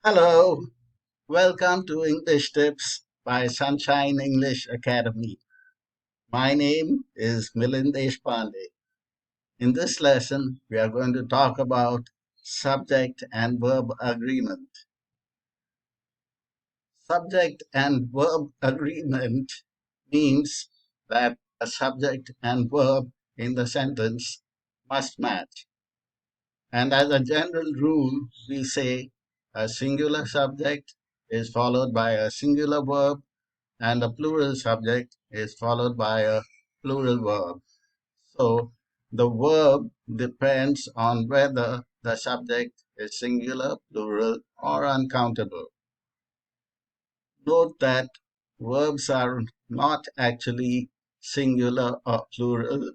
Hello, welcome to English Tips by Sunshine English Academy. My name is Milind Deshpande. In this lesson, we are going to talk about subject and verb agreement. Subject and verb agreement means that a subject and verb in the sentence must match. And as a general rule, we say a singular subject is followed by a singular verb and a plural subject is followed by a plural verb. So the verb depends on whether the subject is singular, plural, or uncountable. Note that verbs are not actually singular or plural,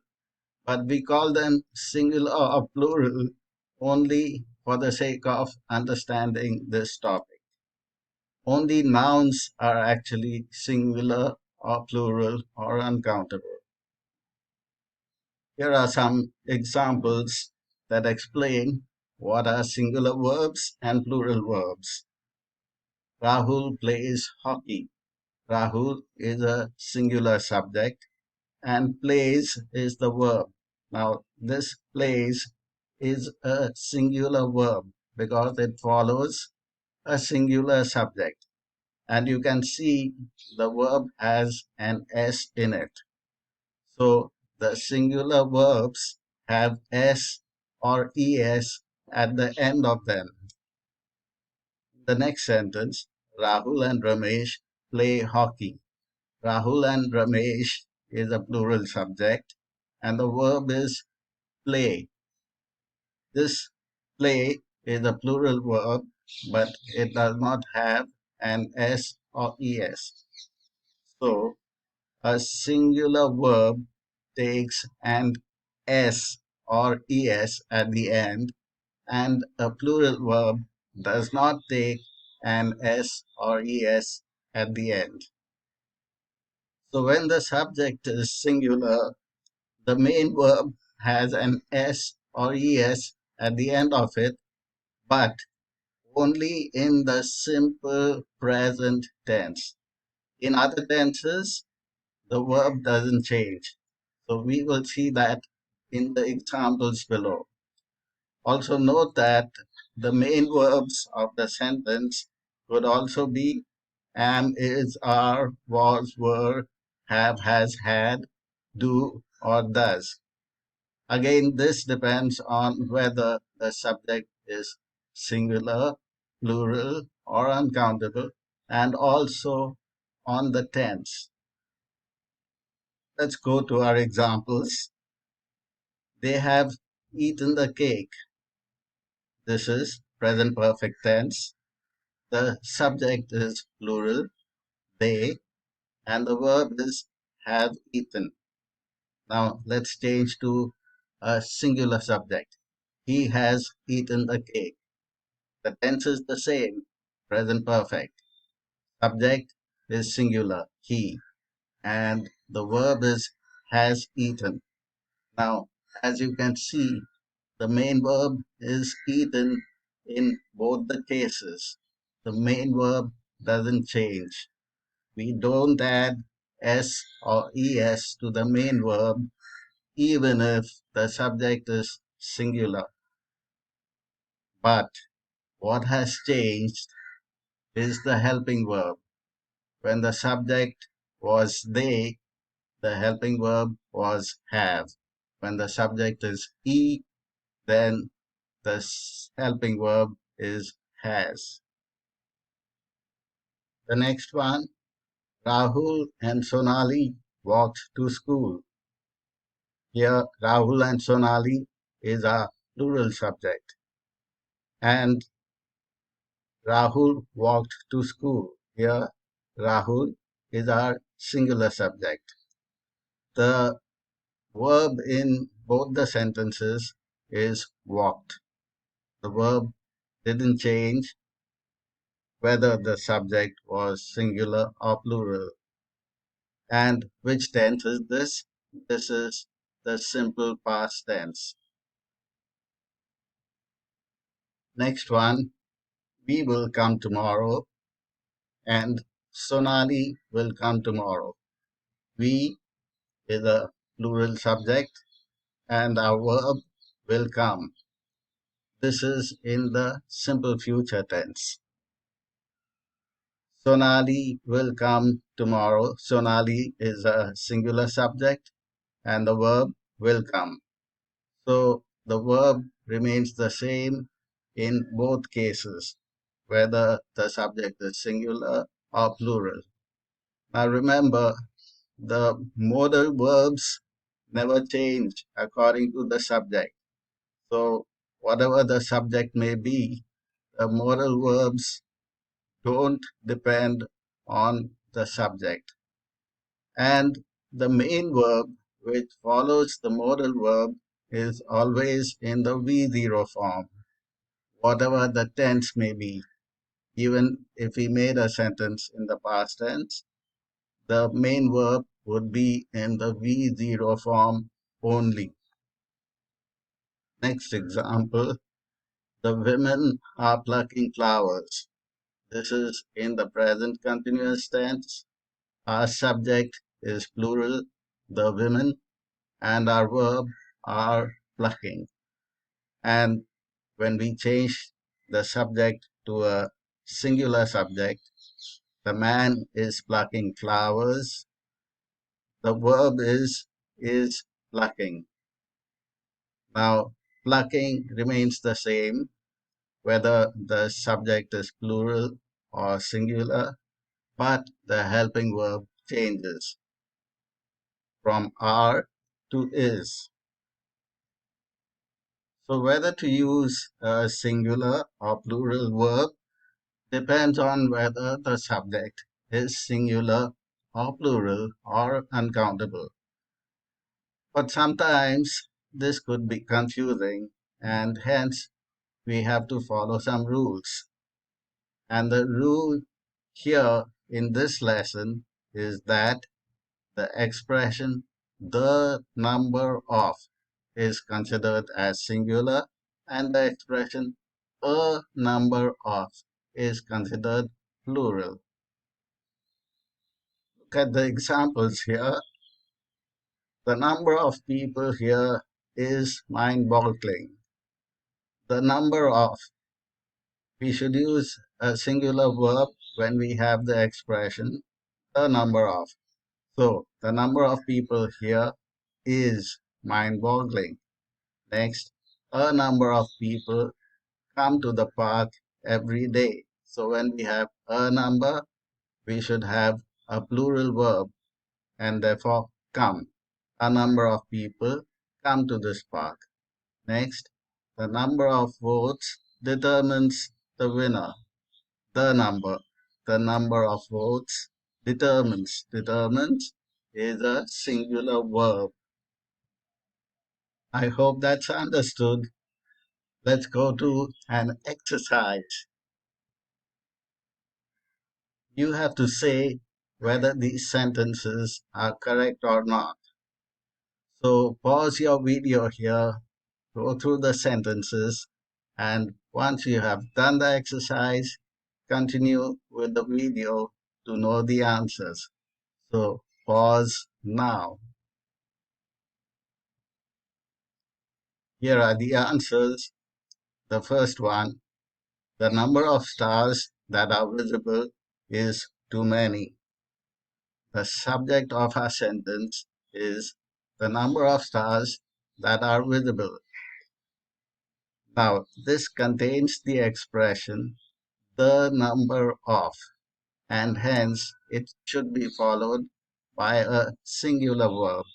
but we call them singular or plural only for the sake of understanding this topic. Only nouns are actually singular or plural or uncountable. Here are some examples that explain what are singular verbs and plural verbs. Rahul plays hockey. Rahul is a singular subject and plays is the verb. Now, this plays is a singular verb because it follows a singular subject. And you can see the verb has an S in it. So the singular verbs have S or ES at the end of them. The next sentence, Rahul and Ramesh play hockey. Rahul and Ramesh is a plural subject and the verb is play. This play is a plural verb, but it does not have an S or ES. So a singular verb takes an S or ES at the end, and a plural verb does not take an S or ES at the end. So when the subject is singular, the main verb has an S or ES at the end of it, but only in the simple present tense. In other tenses, the verb doesn't change. So we will see that in the examples below. Also note that the main verbs of the sentence could also be am, is, are, was, were, have, has, had, do, or does. Again, this depends on whether the subject is singular, plural, or uncountable, and also on the tense. Let's go to our examples. They have eaten the cake. This is present perfect tense. The subject is plural, they, and the verb is have eaten. Now let's change to a singular subject. He has eaten the cake. The tense is the same, present perfect. Subject is singular, he, and the verb is has eaten. Now, as you can see, the main verb is eaten in both the cases. The main verb doesn't change. We don't add S or ES to the main verb even if the subject is singular. But what has changed is the helping verb. When the subject was they, the helping verb was have. When the subject is he, then the helping verb is has. The next one, Rahul and Sonali walked to school. Here, Rahul and Sonali is a plural subject. And Rahul walked to school. Here, Rahul is our singular subject. The verb in both the sentences is walked. The verb didn't change whether the subject was singular or plural. And which tense is this? This is the simple past tense. Next one, We will come tomorrow, and Sonali will come tomorrow. We is a plural subject, and our verb will come. This is in the simple future tense. Sonali will come tomorrow. Sonali is a singular subject, and the verb will come. So the verb remains the same in both cases, whether the subject is singular or plural. Now remember, the modal verbs never change according to the subject. So whatever the subject may be, the modal verbs don't depend on the subject. And the main verb, which follows the modal verb, is always in the V0 form, whatever the tense may be. Even if we made a sentence in the past tense, the main verb would be in the V0 form only. Next example, the women are plucking flowers. This is in the present continuous tense. Our subject is plural, the women, and our verb are plucking. And when we change the subject to a singular subject, the man is plucking flowers. The verb is plucking. Now, plucking remains the same whether the subject is plural or singular, but the helping verb changes from are to is. So whether to use a singular or plural verb depends on whether the subject is singular or plural or uncountable. But sometimes this could be confusing, and hence we have to follow some rules. And the rule here in this lesson is that the expression the number of is considered as singular, and the expression a number of is considered plural. Look at the examples here. The number of people here is mind-boggling. The number of, we should use a singular verb when we have the expression the number of. So the number of people here is mind-boggling. Next, a number of people come to the park every day. So when we have a number, we should have a plural verb and therefore come. A number of people come to this park. Next, the number of votes determines the winner. The number of votes determines is a singular verb. I hope that's understood. Let's go to an exercise. You have to say whether these sentences are correct or not. So pause your video here, go through the sentences, and once you have done the exercise, continue with the video to know the answers. So pause now. Here are the answers. The first one, the number of stars that are visible is too many. The subject of our sentence is the number of stars that are visible. Now, this contains the expression the number of, and hence it should be followed by a singular verb,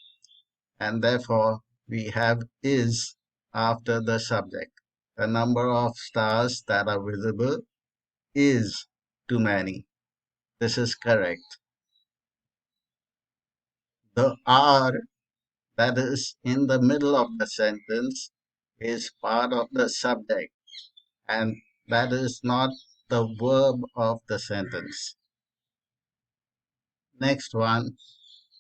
and therefore we have is after the subject. The number of stars that are visible is too many. This is correct. The are that is in the middle of the sentence is part of the subject, and that is not the verb of the sentence. Next one,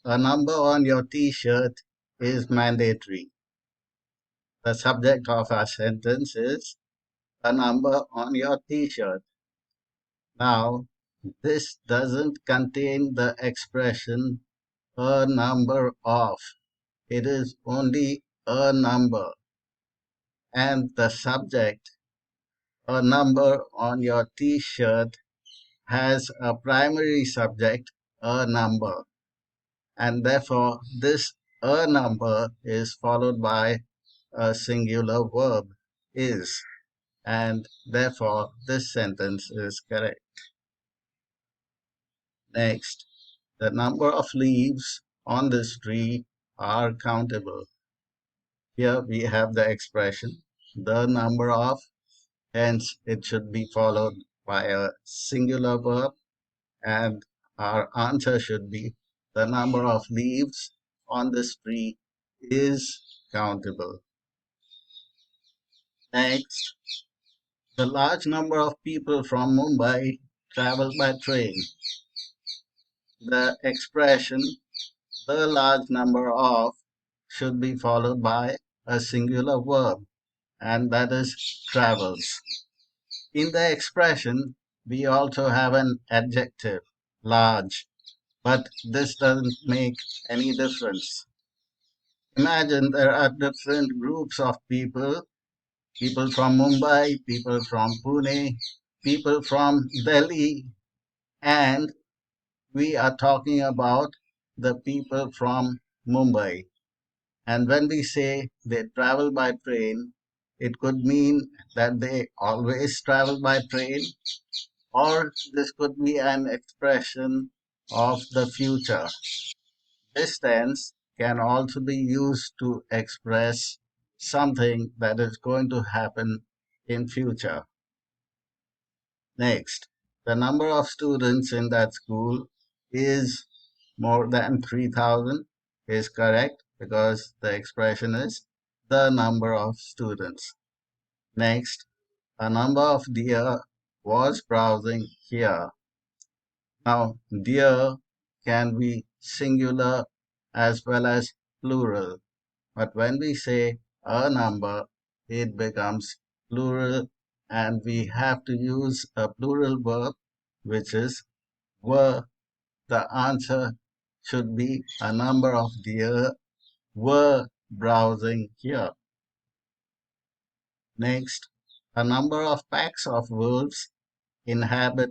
a number on your t-shirt is mandatory. The subject of our sentence is a number on your t-shirt. Now, this doesn't contain the expression a number of. It is only a number. And the subject, a number on your t-shirt, has a primary subject, a number. And therefore, this a number is followed by a singular verb, is. And therefore, this sentence is correct. Next, the number of leaves on this tree are countable. Here we have the expression, the number of, hence it should be followed by a singular verb, and our answer should be the number of leaves on this tree is countable. Next, the large number of people from Mumbai travel by train. The expression the large number of should be followed by a singular verb, and that is travels. In the expression, we also have an adjective, large, but this doesn't make any difference. Imagine there are different groups of people, people from Mumbai, people from Pune, people from Delhi, and we are talking about the people from Mumbai. And when we say they travel by train, it could mean that they always travel by train, or this could be an expression of the future. This tense can also be used to express something that is going to happen in future. Next, the number of students in that school is more than 3,000 is correct because the expression is the number of students. Next, a number of deer was browsing here. Now, deer can be singular as well as plural, but when we say a number, it becomes plural and we have to use a plural verb, which is were. The answer should be a number of deer were browsing here. Next, a number of packs of wolves inhabit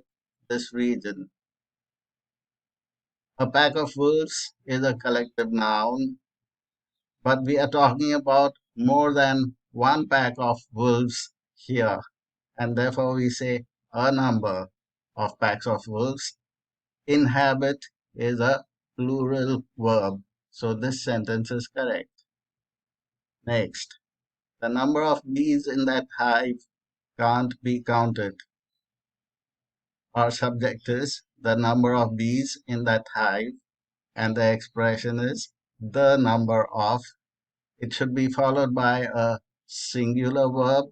this region. A pack of wolves is a collective noun, but we are talking about more than one pack of wolves here, and therefore we say a number of packs of wolves. Inhabit is a plural verb, so this sentence is correct. Next, the number of bees in that hive can't be counted. Our subject is the number of bees in that hive, and the expression is the number of. It should be followed by a singular verb,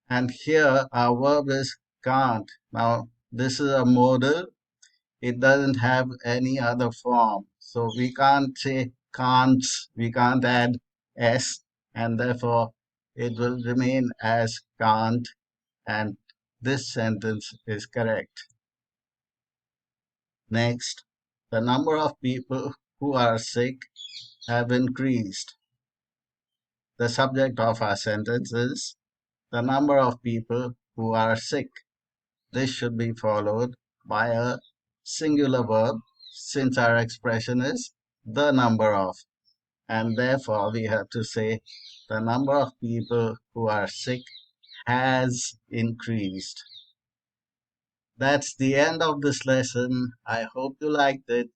and here our verb is can't. Now, this is a modal, it doesn't have any other form. So we can't say can't, we can't add s, and therefore it will remain as can't, and this sentence is correct. Next, the number of people who are sick have increased. The subject of our sentence is the number of people who are sick. This should be followed by a singular verb since our expression is the number of, and therefore we have to say the number of people who are sick has increased. That's the end of this lesson. I hope you liked it.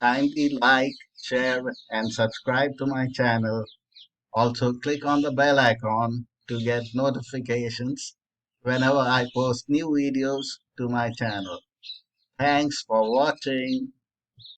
Kindly like, share, and subscribe to my channel. Also, click on the bell icon to get notifications whenever I post new videos to my channel. Thanks for watching.